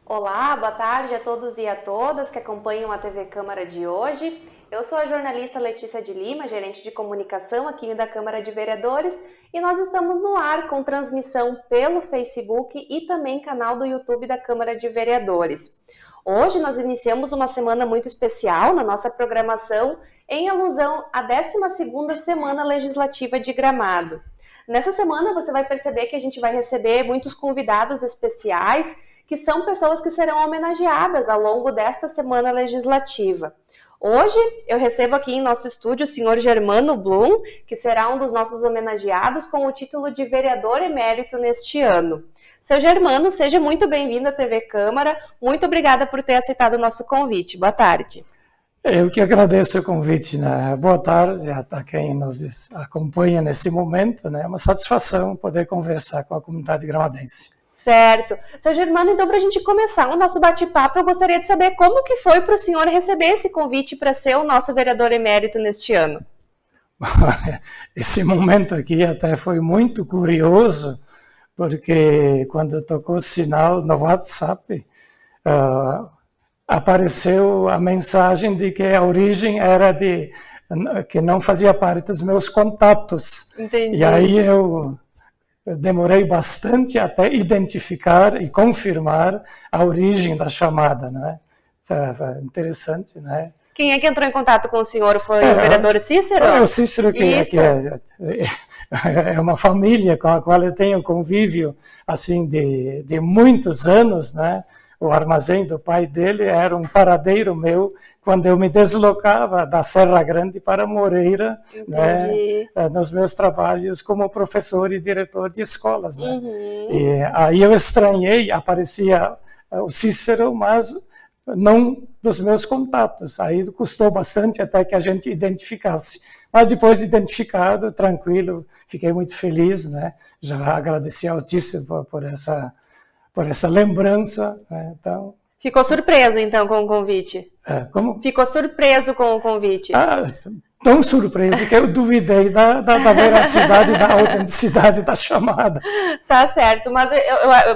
Olá, boa tarde a todos e a todas que acompanham a TV Câmara de hoje. Eu sou a jornalista Letícia de Lima, gerente de comunicação aqui da Câmara de Vereadores, e nós estamos no ar com transmissão pelo Facebook e também canal do YouTube da Câmara de Vereadores. Hoje nós iniciamos uma semana muito especial na nossa programação em alusão à 12ª Semana Legislativa de Gramado. Nessa semana você vai perceber que a gente vai receber muitos convidados especiais, que são pessoas que serão homenageadas ao longo desta semana legislativa. Hoje eu recebo aqui em nosso estúdio o senhor Germano Blum, que será um dos nossos homenageados com o título de vereador emérito neste ano. Seu Germano, seja muito bem-vindo à TV Câmara. Muito obrigada por ter aceitado o nosso convite. Boa tarde. Eu que agradeço o convite, né? Boa tarde a quem nos acompanha nesse momento, né? É uma satisfação poder conversar com a comunidade gramadense. Certo. Seu Germano, então, para a gente começar o nosso bate-papo, eu gostaria de saber como que foi para o senhor receber esse convite para ser o nosso vereador emérito neste ano. Esse momento aqui até foi muito curioso, porque quando tocou o sinal no WhatsApp, apareceu a mensagem de que a origem era que não fazia parte dos meus contatos. Entendi. E aí eu demorei bastante até identificar e confirmar a origem da chamada, né? Interessante, né? Quem é que entrou em contato com o senhor? Foi o vereador Cícero? É o Cícero, que é uma família com a qual eu tenho convívio assim, de muitos anos, né? O armazém do pai dele era um paradeiro meu quando eu me deslocava da Serra Grande para Moreira, né, nos meus trabalhos como professor e diretor de escolas. Né? E aí eu estranhei, aparecia o Cícero, mas não dos meus contatos. Aí custou bastante até que a gente identificasse. Mas depois de identificado, tranquilo, fiquei muito feliz, né? Já agradeci ao Cícero por essa lembrança, né? Então... Ficou surpreso, então, com o convite? Como? Ficou surpreso com o convite? Tão surpreso que eu duvidei da veracidade e da autenticidade da chamada. Tá certo, mas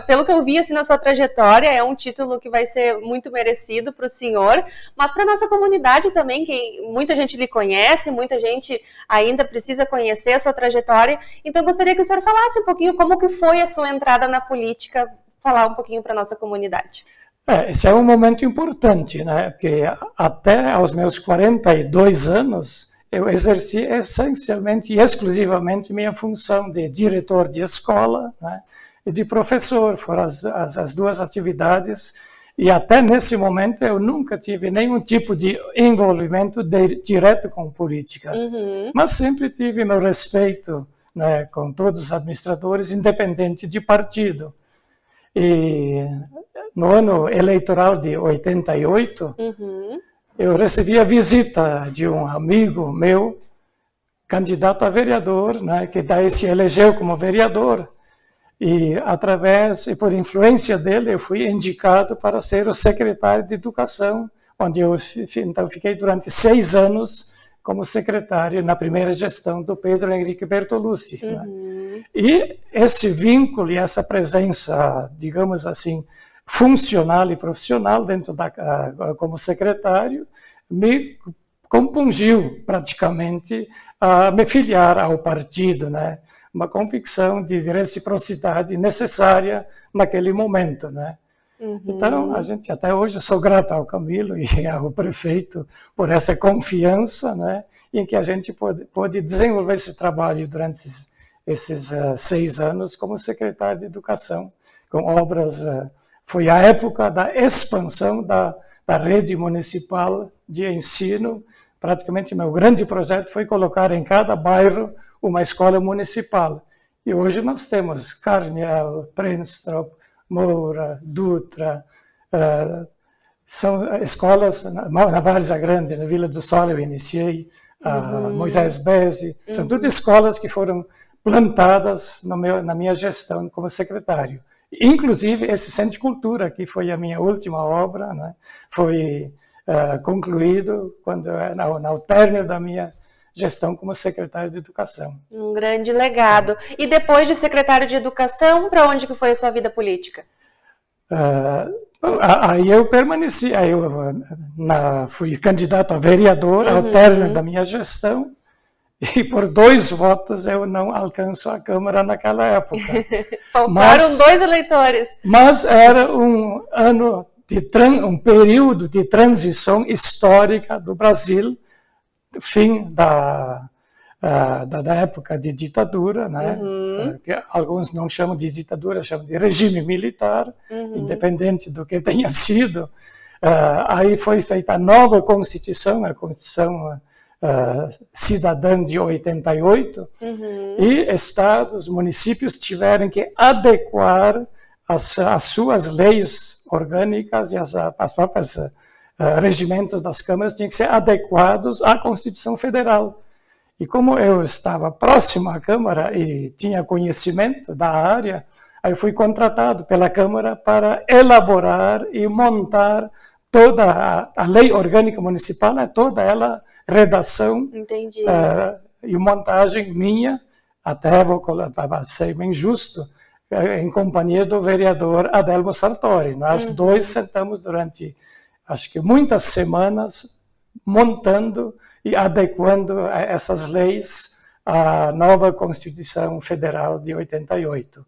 pelo que eu vi assim, na sua trajetória, é um título que vai ser muito merecido para o senhor, mas para a nossa comunidade também, que muita gente lhe conhece, muita gente ainda precisa conhecer a sua trajetória, então eu gostaria que o senhor falasse um pouquinho como que foi a sua entrada na política, falar um pouquinho para a nossa comunidade. Esse é um momento importante, né? Porque até aos meus 42 anos, eu exerci essencialmente e exclusivamente minha função de diretor de escola, né? E de professor. Foram as duas atividades. E até nesse momento eu nunca tive nenhum tipo de envolvimento direto com política. Mas sempre tive meu respeito, né, com todos os administradores, independente de partido. E no ano eleitoral de 88, eu recebi a visita de um amigo meu, candidato a vereador, né, que daí se elegeu como vereador. E por influência dele, eu fui indicado para ser o secretário de Educação, onde eu então, fiquei durante 6 anos como secretário na primeira gestão do Pedro Henrique Bertolucci. Né? E esse vínculo e essa presença, digamos assim, funcional e profissional como secretário, me compungiu praticamente a me filiar ao partido, né? Uma convicção de reciprocidade necessária naquele momento, né? Então, a gente até hoje sou grato ao Camilo e ao prefeito por essa confiança, né, em que a gente pôde desenvolver esse trabalho durante esses 6 anos como secretário de Educação, com obras. Foi a época da expansão da rede municipal de ensino. Praticamente, meu grande projeto foi colocar em cada bairro uma escola municipal. E hoje nós temos Carniel, Prenstorp, Moura, Dutra, são escolas na Várzea Grande, na Vila do Sol eu iniciei, Moisés Beze, são todas escolas que foram plantadas na minha gestão como secretário. Inclusive esse Centro de Cultura, que foi a minha última obra, né, foi concluído ao término da minha gestão como secretário de Educação. Um grande legado. E depois de secretário de Educação, para onde que foi a sua vida política? Aí eu permaneci, aí eu fui candidato a vereador ao término da minha gestão, e por 2 votos eu não alcanço a Câmara naquela época. Faltaram 2 eleitores. Mas era um ano um período de transição histórica do Brasil, fim da época de ditadura, né? Que alguns não chamam de ditadura, chamam de regime militar, independente do que tenha sido. Aí foi feita a nova Constituição, a Constituição Cidadã de 88, e estados, municípios tiveram que adequar as suas leis orgânicas e as próprias regimentos das câmaras tinham que ser adequados à Constituição Federal. E como eu estava próximo à Câmara e tinha conhecimento da área, aí fui contratado pela Câmara para elaborar e montar toda a lei orgânica municipal, toda ela redação e montagem minha, até vou ser bem justo, em companhia do vereador Adelmo Sartori. Nós 2 sentamos durante, acho que muitas semanas, montando e adequando essas leis à nova Constituição Federal de 88.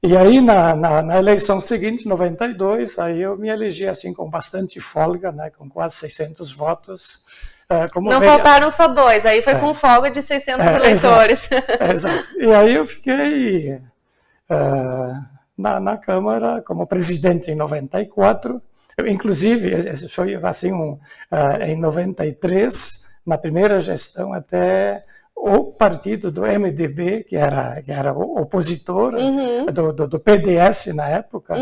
E aí, na eleição seguinte, 92, aí eu me elegi assim com bastante folga, né, com quase 600 votos. Não faltaram só 2, aí foi com folga de 600 eleitores. Exato. E aí eu fiquei na Câmara como presidente em 94. Inclusive, esse foi assim, em 93, na primeira gestão, até o partido do MDB, que era o opositor do PDS na época,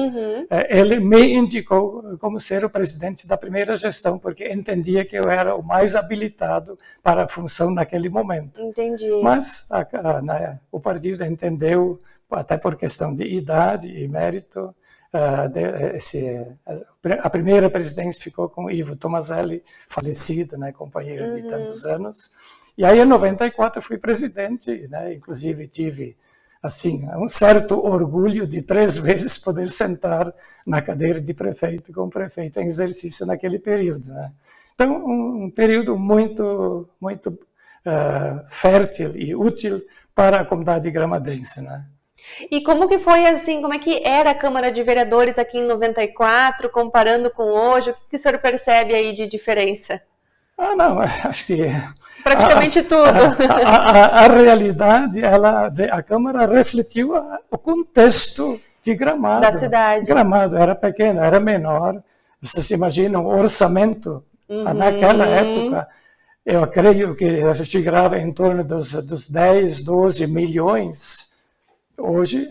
ele me indicou como ser o presidente da primeira gestão, porque entendia que eu era o mais habilitado para a função naquele momento. Entendi. Mas o partido entendeu, até por questão de idade e mérito, a primeira presidência ficou com Ivo Tomazelli, falecido, né, companheiro de tantos anos. E aí, em 94, fui presidente, né, inclusive tive assim, um certo orgulho de 3 vezes poder sentar na cadeira de prefeito com o prefeito em exercício naquele período. Né. Então, um período muito, muito fértil e útil para a comunidade gramadense, né. E como que foi assim, como é que era a Câmara de Vereadores aqui em 94, comparando com hoje? O que o senhor percebe aí de diferença? Não, acho que... Praticamente tudo. A realidade, a Câmara refletiu o contexto de Gramado. Da cidade. Gramado era pequeno, era menor. Vocês imaginam o orçamento naquela época? Eu creio que a gente chegava em torno dos 10, 12 milhões. Hoje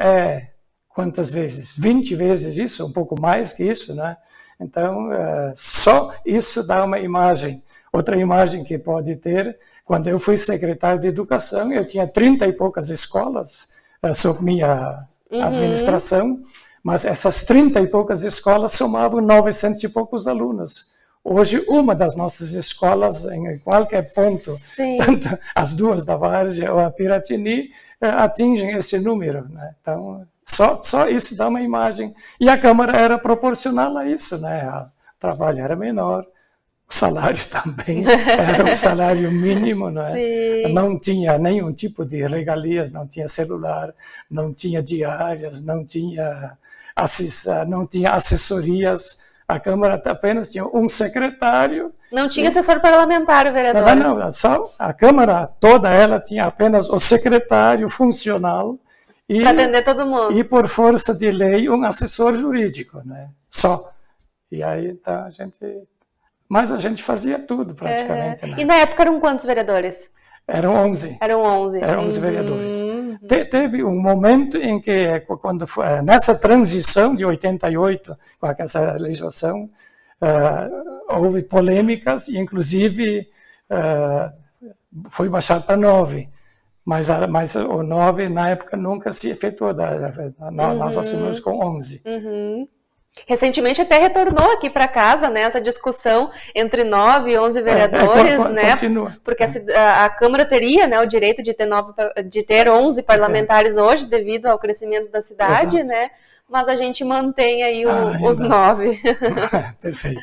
quantas vezes? 20 vezes isso, um pouco mais que isso, né? Então, só isso dá uma imagem. Outra imagem que pode ter, quando eu fui secretário de Educação, eu tinha 30 e poucas escolas sob minha administração, mas essas 30 e poucas escolas somavam 900 e poucos alunos. Hoje, uma das nossas escolas, em qualquer ponto, tanto as 2 da Várzea ou a Piratini, atingem esse número, né? Então, só isso dá uma imagem. E a Câmara era proporcional a isso, né? O trabalho era menor, o salário também era um salário mínimo, né? Não tinha nenhum tipo de regalias, não tinha celular, não tinha diárias, não tinha assessorias. A Câmara apenas tinha um secretário. Não tinha assessor parlamentar, vereador? Não, só a Câmara toda ela tinha apenas o secretário funcional para atender todo mundo. E, por força de lei, um assessor jurídico, né? Só. E aí, então, mas a gente fazia tudo, praticamente. Né? E na época eram quantos vereadores? Eram 11. Eram 11. Eram 11 vereadores. Teve um momento em que, quando nessa transição de 88, com essa legislação, houve polêmicas e, inclusive, foi baixado para 9. Mas o 9, na época, nunca se efetuou. Nós assumimos com 11. Recentemente até retornou aqui para casa, né, essa discussão entre 9 e 11 vereadores, né, continua. Porque a Câmara teria, né, o direito de ter 11 parlamentares hoje, devido ao crescimento da cidade, né, mas a gente mantém aí os 9. Perfeito.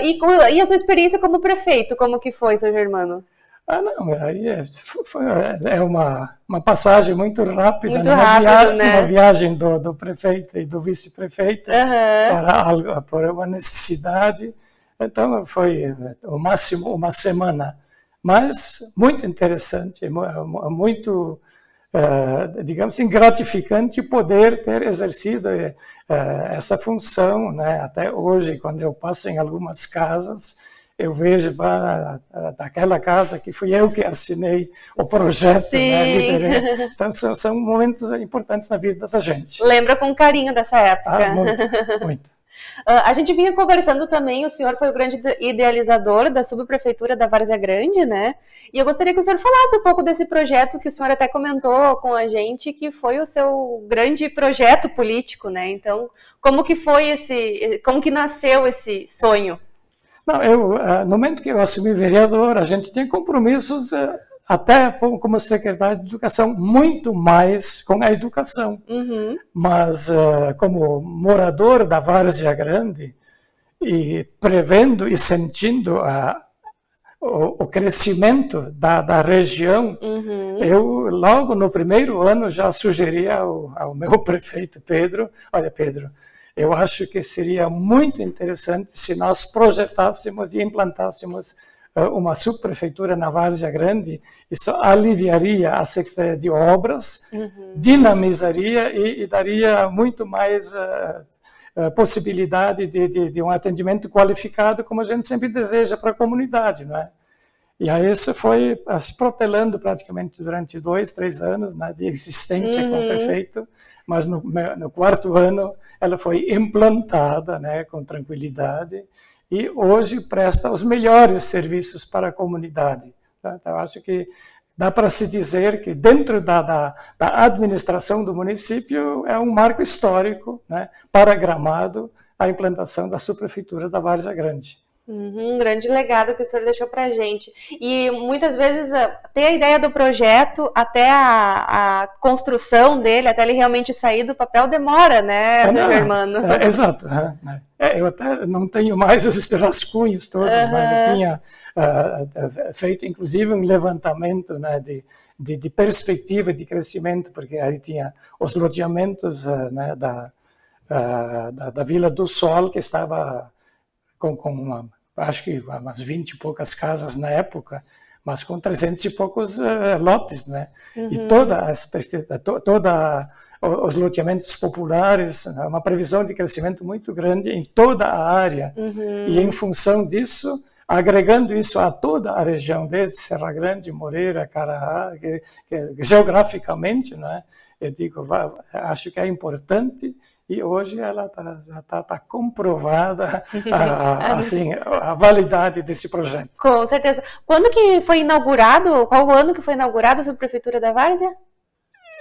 E a sua experiência como prefeito, como que foi, seu Germano? Não, aí é uma passagem muito rápida, muito rápido, né? Uma viagem do prefeito e do vice-prefeito para uma necessidade. Então foi o máximo uma semana, mas muito interessante, muito, digamos assim, gratificante poder ter exercido essa função, né? Até hoje, quando eu passo em algumas casas, eu vejo daquela casa que fui eu que assinei o projeto, né, liderei. Então são momentos importantes na vida da gente. Lembra com carinho dessa época. Muito, muito. A gente vinha conversando também, o senhor foi o grande idealizador da subprefeitura da Várzea Grande, né? E eu gostaria que o senhor falasse um pouco desse projeto que o senhor até comentou com a gente, que foi o seu grande projeto político, né? Então, como que nasceu esse sonho? Não, no momento que eu assumi vereador, a gente tinha compromissos, até como secretário de Educação, muito mais com a educação. Uhum. Mas, como morador da Várzea Grande, e prevendo e sentindo o crescimento da região, eu, logo no primeiro ano, já sugeri ao meu prefeito Pedro, olha, Pedro, eu acho que seria muito interessante se nós projetássemos e implantássemos uma subprefeitura na Várzea Grande. Isso aliviaria a Secretaria de Obras, dinamizaria e daria muito mais possibilidade de um atendimento qualificado, como a gente sempre deseja para a comunidade, não é? E aí isso foi se protelando praticamente durante 2, 3 anos, né, de existência com o prefeito, mas no quarto ano ela foi implantada, né, com tranquilidade, e hoje presta os melhores serviços para a comunidade. Então, eu acho que dá para se dizer que dentro da administração do município é um marco histórico, né, para Gramado, a implantação da subprefeitura da Várzea Grande. Um grande legado que o senhor deixou para a gente. E muitas vezes ter a ideia do projeto até a construção dele, até ele realmente sair do papel, demora, né, seu Germano? Exato. Eu até não tenho mais esses rascunhos todos, mas eu tinha feito inclusive um levantamento, né, de perspectiva de crescimento, porque aí tinha os loteamentos, né, da Vila do Sol, que estava com acho que umas 20 e poucas casas na época, mas com 300 e poucos lotes, né? E toda os loteamentos populares, uma previsão de crescimento muito grande em toda a área. E em função disso, agregando isso a toda a região, desde Serra Grande, Moreira, Caraá, que geograficamente, né, eu digo, acho que é importante. E hoje ela já está comprovada assim, a validade desse projeto. Com certeza. Quando que foi inaugurado? Qual o ano que foi inaugurada a subprefeitura da Várzea?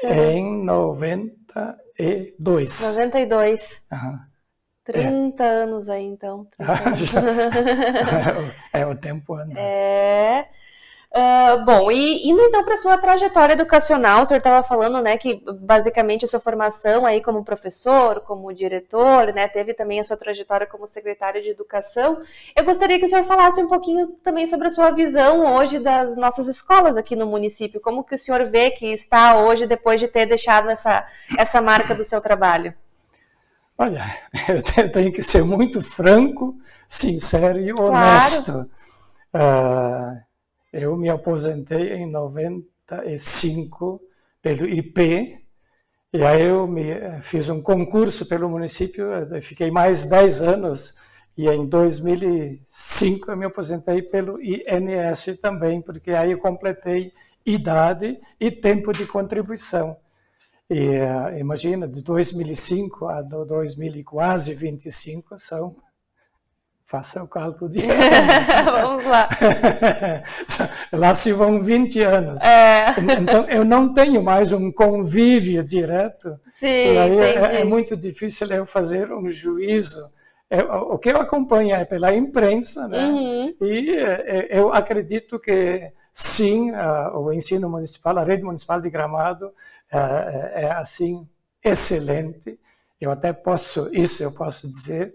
Em 92. 92. 30 anos aí, então. O tempo anda. Bom, e indo então para a sua trajetória educacional, o senhor estava falando, né, que basicamente a sua formação aí como professor, como diretor, né, teve também a sua trajetória como secretário de educação. Eu gostaria que o senhor falasse um pouquinho também sobre a sua visão hoje das nossas escolas aqui no município, como que o senhor vê que está hoje depois de ter deixado essa marca do seu trabalho? Olha, eu tenho que ser muito franco, sincero e honesto. Claro. Eu me aposentei em 95 pelo IP, e aí eu fiz um concurso pelo município, fiquei mais 10 anos, e em 2005 eu me aposentei pelo INS também, porque aí eu completei idade e tempo de contribuição. E imagina, de 2005 a 2000 e 25 são... Faça o cálculo de anos. Vamos lá. Lá se vão 20 anos. Então, eu não tenho mais um convívio direto. Sim, e aí entendi. É muito difícil eu fazer um juízo. O que eu acompanho é pela imprensa, né? E eu acredito que, sim, o ensino municipal, a rede municipal de Gramado é assim, excelente. Eu até posso dizer,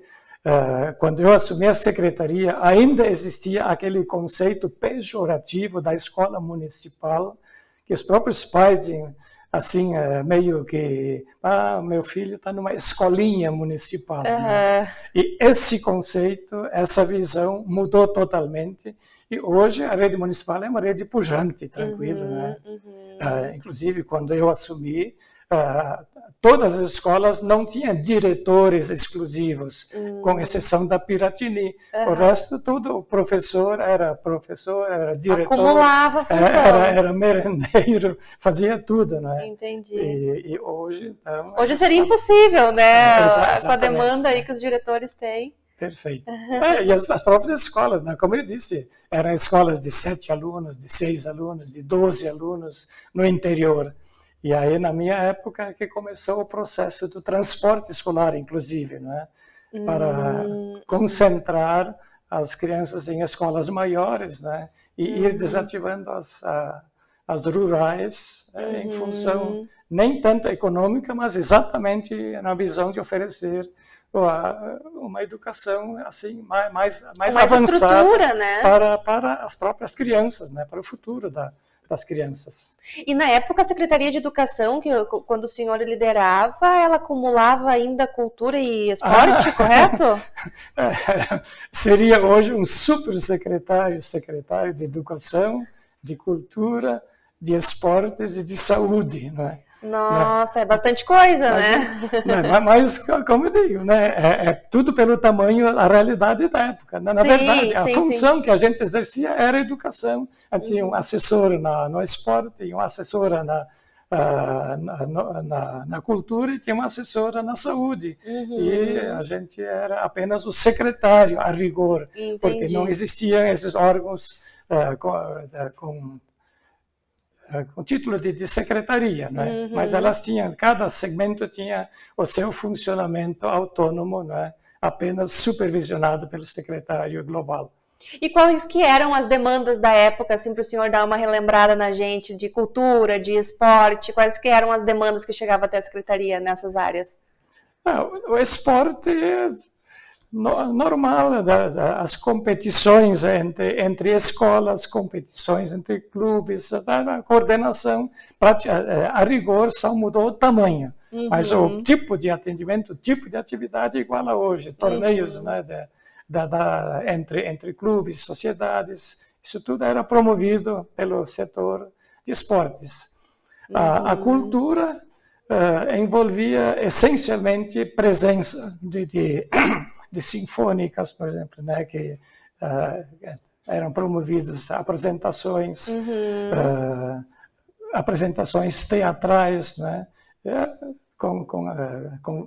quando eu assumi a secretaria, ainda existia aquele conceito pejorativo da escola municipal, que os próprios pais tinham, assim, meio que, meu filho está numa escolinha municipal. Né? E esse conceito, essa visão mudou totalmente, e hoje a rede municipal é uma rede pujante, tranquila. Né? Inclusive, quando eu assumi, todas as escolas não tinham diretores exclusivos, com exceção da Piratini. O resto, tudo, o professor, era diretor. Acumulava a função. Era merendeiro, fazia tudo, né? Entendi. E hoje... Então, hoje seria impossível, né? Com a Exatamente. demanda aí que os diretores têm. Perfeito. E as próprias escolas, né? Como eu disse, eram escolas de 7 alunos, de 6 alunos, de 12 alunos no interior. E aí, na minha época, que começou o processo do transporte escolar, inclusive, né? Para concentrar as crianças em escolas maiores, né? E ir desativando as rurais em função nem tanto econômica, mas exatamente na visão de oferecer uma educação assim mais avançada, né? para as próprias crianças, né? Para o futuro das crianças. E na época a Secretaria de Educação, quando o senhor liderava, ela acumulava ainda cultura e esporte, correto? Seria hoje um super secretário de Educação, de Cultura, de Esportes e de Saúde, não é? Nossa, é bastante coisa, né? Mas, como eu digo, né, é tudo pelo tamanho, a realidade da época. Na verdade, a função que a gente exercia era a educação. Tinha um assessor no esporte, tinha uma assessora na cultura e tinha uma assessora na saúde. E a gente era apenas o secretário, a rigor, porque não existiam esses órgãos com título de secretaria, né? Mas elas tinham, cada segmento tinha o seu funcionamento autônomo, né? Apenas supervisionado pelo secretário global. E quais que eram as demandas da época, assim, para o senhor dar uma relembrada na gente, de cultura, de esporte, quais que eram as demandas que chegavam até a secretaria nessas áreas? O esporte normal, as competições entre escolas, competições entre clubes, a coordenação, a rigor só mudou o tamanho, mas o tipo de atendimento, o tipo de atividade é igual a hoje, torneios, né, entre clubes, sociedades, isso tudo era promovido pelo setor de esportes. A cultura envolvia essencialmente presença de sinfônicas, por exemplo, né, que eram promovidos apresentações teatrais, né,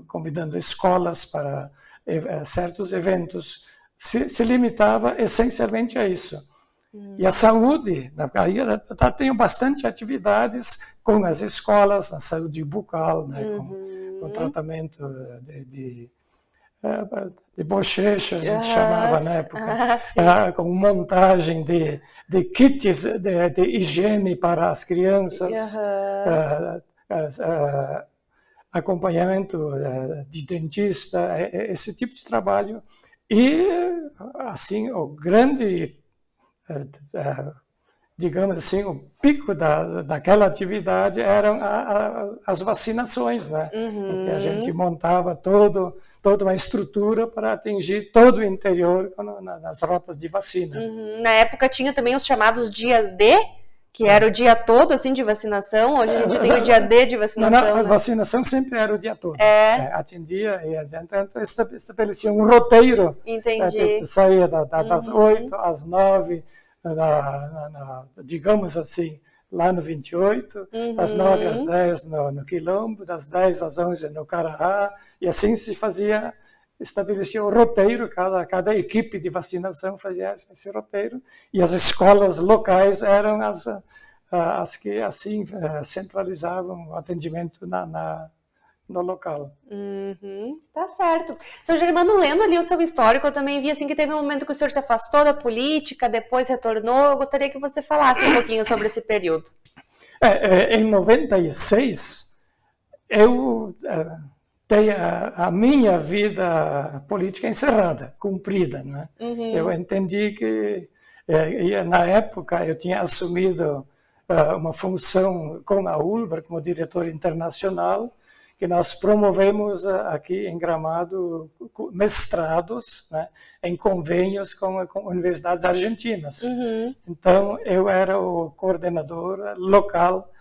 convidando escolas para certos eventos. Se limitava essencialmente a isso. E a saúde, aí tem bastante atividades com as escolas, a saúde bucal, né, com tratamento de bochecha, a gente chamava na época, com montagem de kits de higiene para as crianças, acompanhamento de dentista, esse tipo de trabalho. E, assim, o grande, digamos assim, o pico daquela atividade eram as vacinações, né? Que a gente montava toda uma estrutura para atingir todo o interior nas rotas de vacina. Na época tinha também os chamados dias D, que era o dia todo assim de vacinação. Hoje a gente tem o dia D de vacinação. Não, a vacinação sempre era o dia todo. Atendia e a gente estabelecia um roteiro. Entendi. Saía das 8 às 9, digamos assim, lá no 28, das 9 às 10 no Quilombo, das 10 às 11 no Carahá, e assim se fazia, estabelecia o roteiro, cada equipe de vacinação fazia esse roteiro, e as escolas locais eram as que assim centralizavam o atendimento no local. Tá certo. Seu Germano, lendo ali o seu histórico, eu também vi assim que teve um momento que o senhor se afastou da política, depois retornou. Eu gostaria que você falasse um pouquinho sobre esse período. Em 96, eu tem a minha vida política encerrada, cumprida, né? Eu entendi que, na época, eu tinha assumido uma função com a ULBR como diretor internacional, que nós promovemos aqui em Gramado mestrados, né, em convênios com universidades argentinas. Então, eu era o coordenador local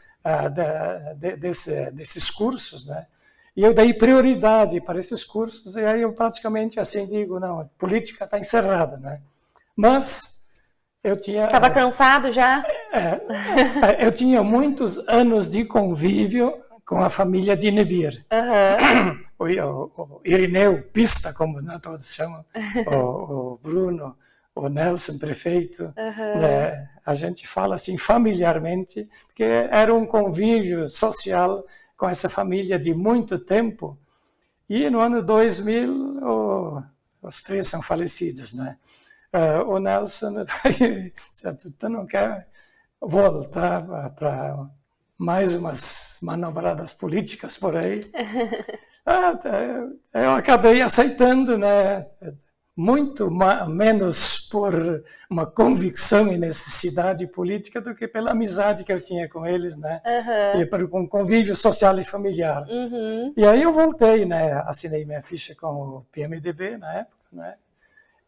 desses cursos, né? E eu dei prioridade para esses cursos, e aí eu praticamente assim digo, não, a política está encerrada, né? Mas eu tinha... Estava cansado já? Eu tinha muitos anos de convívio com a família de Nebir. O Irineu, Pista, como todos chamam, o Bruno, o Nelson, prefeito. A gente fala assim familiarmente, porque era um convívio social com essa família de muito tempo. E no ano 2000, os três são falecidos, né? O Nelson, tu não quer voltar para mais umas manobradas políticas por aí? Eu acabei aceitando, né? Muito menos por uma convicção e necessidade política do que pela amizade que eu tinha com eles, né? E por um convívio social e familiar. E aí eu voltei, né? Assinei minha ficha com o PMDB na época, né?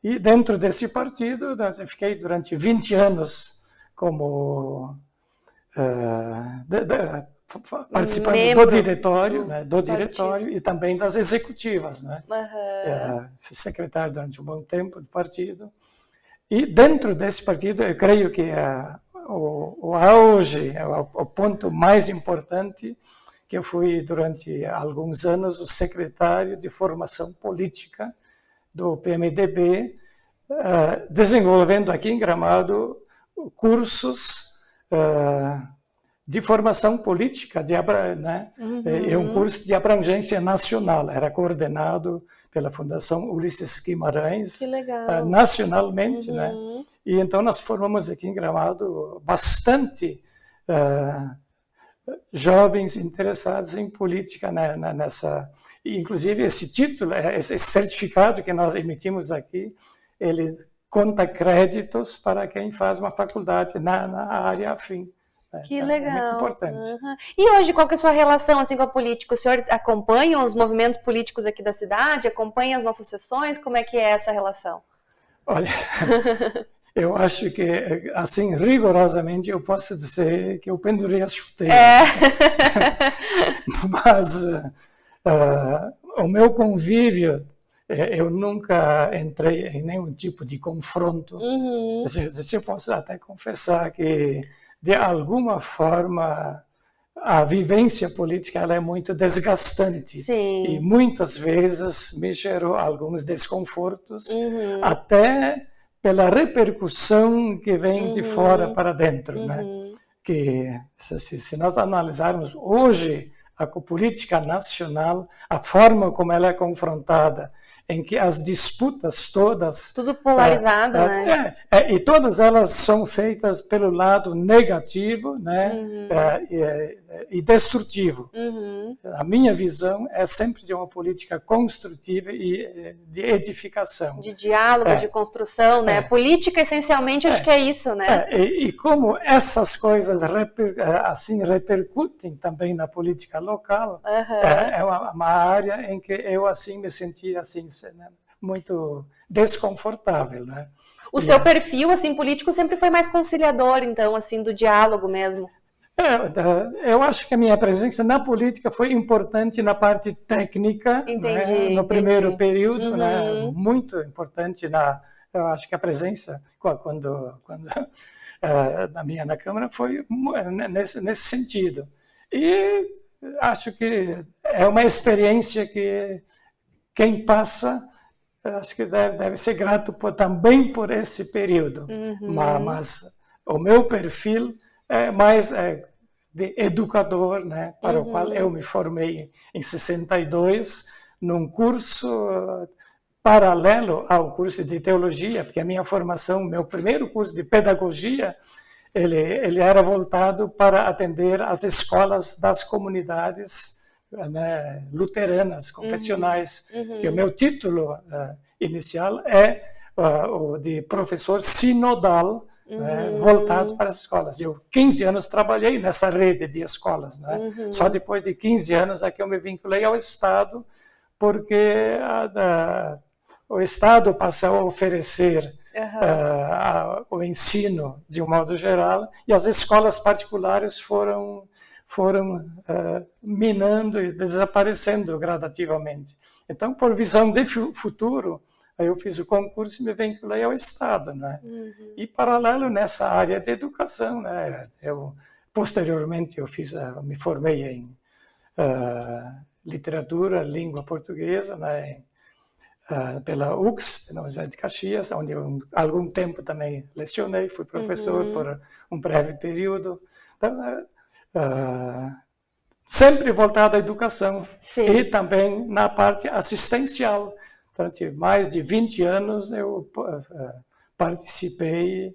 E dentro desse partido, eu fiquei durante 20 anos como participando do diretório, né, e também das executivas, né? Fui secretário durante um bom tempo do partido. E dentro desse partido, eu creio que o auge, o ponto mais importante, que eu fui durante alguns anos o secretário de formação política do PMDB, desenvolvendo aqui em Gramado cursos de formação política, né? É um curso de abrangência nacional, era coordenado pela Fundação Ulisses Guimarães, nacionalmente, né? E então nós formamos aqui em Gramado bastante jovens interessados em política, né? E, inclusive esse título, esse certificado que nós emitimos aqui, ele conta créditos para quem faz uma faculdade na área afim. Que legal. É muito importante. E hoje, qual que é a sua relação assim, com a política? O senhor acompanha os movimentos políticos aqui da cidade? Acompanha as nossas sessões? Como é que é essa relação? Olha, eu acho que, assim, rigorosamente, eu posso dizer que eu pendurei as chuteiras. Mas o meu convívio, eu nunca entrei em nenhum tipo de confronto. Eu posso até confessar que, de alguma forma, a vivência política ela é muito desgastante. Sim. E muitas vezes me gerou alguns desconfortos, até pela repercussão que vem de fora para dentro. Né? Que, se nós analisarmos hoje a política nacional, a forma como ela é confrontada, em que as disputas todas... Tudo polarizado, né? E todas elas são feitas pelo lado negativo, né? E destrutivo. A minha visão é sempre de uma política construtiva e de edificação. De diálogo, de construção, né? Política, essencialmente, acho que é isso, né? E como essas coisas assim repercutem também na política local, é uma área em que eu assim me senti assim, muito desconfortável, né? O seu perfil assim político sempre foi mais conciliador, então, assim, do diálogo mesmo. Eu acho que a minha presença na política foi importante na parte técnica, né? No primeiro período, né? Muito importante eu acho que a presença quando na Câmara foi nesse sentido. E acho que é uma experiência que quem passa, acho que deve ser grato também por esse período. Mas o meu perfil é mais de educador, né, para o qual eu me formei em 62, num curso paralelo ao curso de teologia, porque a minha formação, meu primeiro curso de pedagogia, ele era voltado para atender as escolas das comunidades né, luteranas, confessionais, que o meu título inicial é o de professor sinodal, né, voltado para as escolas. Eu 15 anos trabalhei nessa rede de escolas, né? Só depois de 15 anos é que eu me vinculei ao Estado, porque o Estado passou a oferecer o ensino de um modo geral, e as escolas particulares foram minando e desaparecendo gradativamente. Então, por visão de futuro, aí eu fiz o concurso e me vinculei ao Estado, né? E paralelo nessa área de educação, né? Posteriormente me formei em literatura, língua portuguesa, né? Pela UX, na Universidade de Caxias, onde eu algum tempo também lecionei, fui professor por um breve período. Então, sempre voltado à educação. Sim. E também na parte assistencial. Durante mais de 20 anos eu participei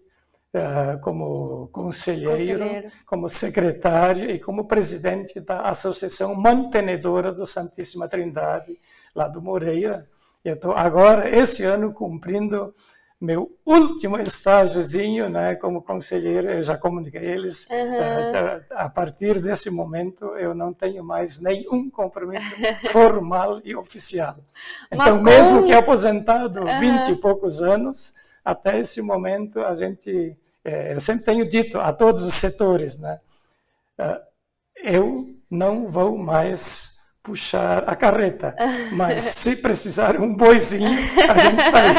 como conselheiro, como secretário e como presidente da Associação Mantenedora do Santíssima Trindade, lá do Moreira. Eu estou agora, esse ano, cumprindo meu último estágiozinho, né, como conselheiro. Eu já comuniquei a eles. A partir desse momento, eu não tenho mais nenhum compromisso formal e oficial. Então, mesmo que aposentado 20 e poucos anos, até esse momento, eu sempre tenho dito a todos os setores, né, eu não vou mais puxar a carreta, mas se precisar um boizinho, a gente está aí.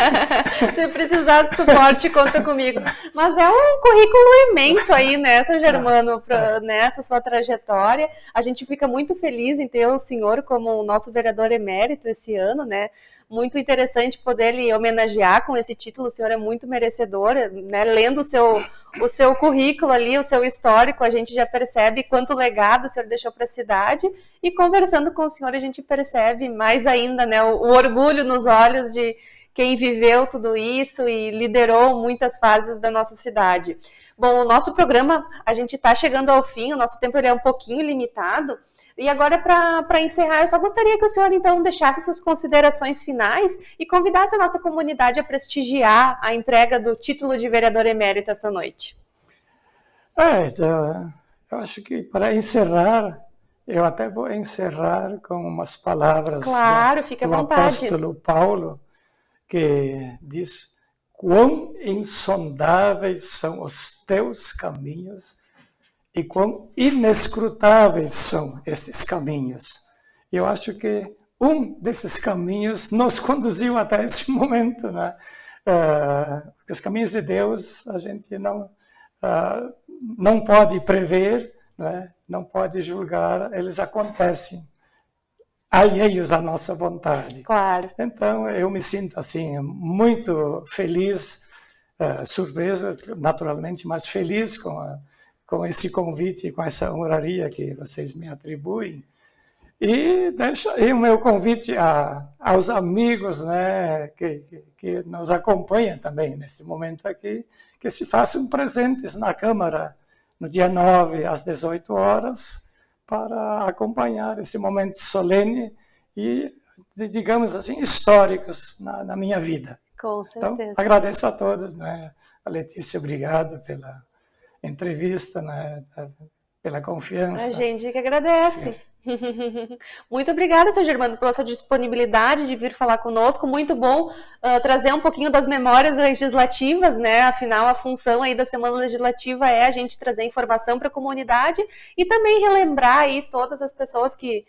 Se precisar de suporte, conta comigo. Mas é um currículo imenso aí, né, São Germano, nessa sua trajetória. A gente fica muito feliz em ter o senhor como o nosso vereador emérito esse ano, né? Muito interessante poder lhe homenagear com esse título, o senhor é muito merecedor, né? Lendo o seu currículo ali, o seu histórico, a gente já percebe quanto legado o senhor deixou para a cidade, e conversando com o senhor a gente percebe mais ainda, né, o orgulho nos olhos de quem viveu tudo isso e liderou muitas fases da nossa cidade. Bom, o nosso programa, a gente está chegando ao fim, o nosso tempo ele é um pouquinho limitado. E agora, para encerrar, eu só gostaria que o senhor, então, deixasse suas considerações finais e convidasse a nossa comunidade a prestigiar a entrega do título de vereador emérito essa noite. Eu acho que, para encerrar, eu até vou encerrar com umas palavras do apóstolo Paulo, que diz: quão insondáveis são os teus caminhos, e quão inescrutáveis são esses caminhos. Eu acho que um desses caminhos nos conduziu até esse momento, né? Os caminhos de Deus a gente não pode prever, né? Não pode julgar, eles acontecem alheios à nossa vontade. Claro. Então eu me sinto assim muito feliz, surpreso naturalmente, mas feliz com esse convite, com essa honraria que vocês me atribuem. E deixo aí o meu convite aos amigos, né, que nos acompanham também nesse momento aqui, que se façam presentes na Câmara no dia 9, às 18 horas, para acompanhar esse momento solene e, digamos assim, históricos na minha vida. Com certeza. Então, agradeço a todos, né? A Letícia, obrigado pela entrevista, né, pela confiança. A gente que agradece. Muito obrigada, São Germano, pela sua disponibilidade de vir falar conosco. Muito bom trazer um pouquinho das memórias legislativas, né? Afinal, a função aí da Semana Legislativa é a gente trazer informação para a comunidade e também relembrar aí todas as pessoas que,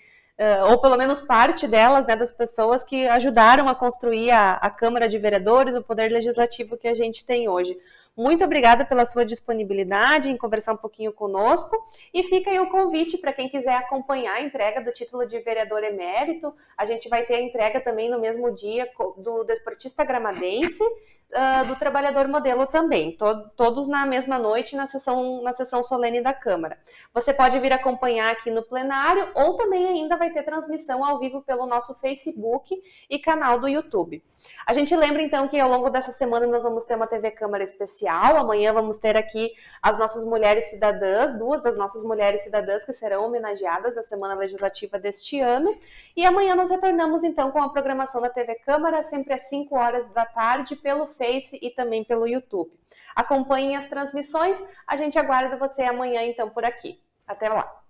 ou pelo menos parte delas, né, das pessoas que ajudaram a construir a Câmara de Vereadores, o poder legislativo que a gente tem hoje. Muito obrigada pela sua disponibilidade em conversar um pouquinho conosco, e fica aí o convite para quem quiser acompanhar a entrega do título de vereador emérito. A gente vai ter a entrega também no mesmo dia do desportista gramadense, do trabalhador modelo também, todos na mesma noite na sessão solene da Câmara. Você pode vir acompanhar aqui no plenário, ou também ainda vai ter transmissão ao vivo pelo nosso Facebook e canal do YouTube. A gente lembra então que ao longo dessa semana nós vamos ter uma TV Câmara especial, especial. Amanhã vamos ter aqui as nossas mulheres cidadãs, duas das nossas mulheres cidadãs que serão homenageadas na Semana Legislativa deste ano. E amanhã nós retornamos então com a programação da TV Câmara, sempre às 5 horas da tarde, pelo Face e também pelo YouTube. Acompanhem as transmissões, a gente aguarda você amanhã então por aqui. Até lá!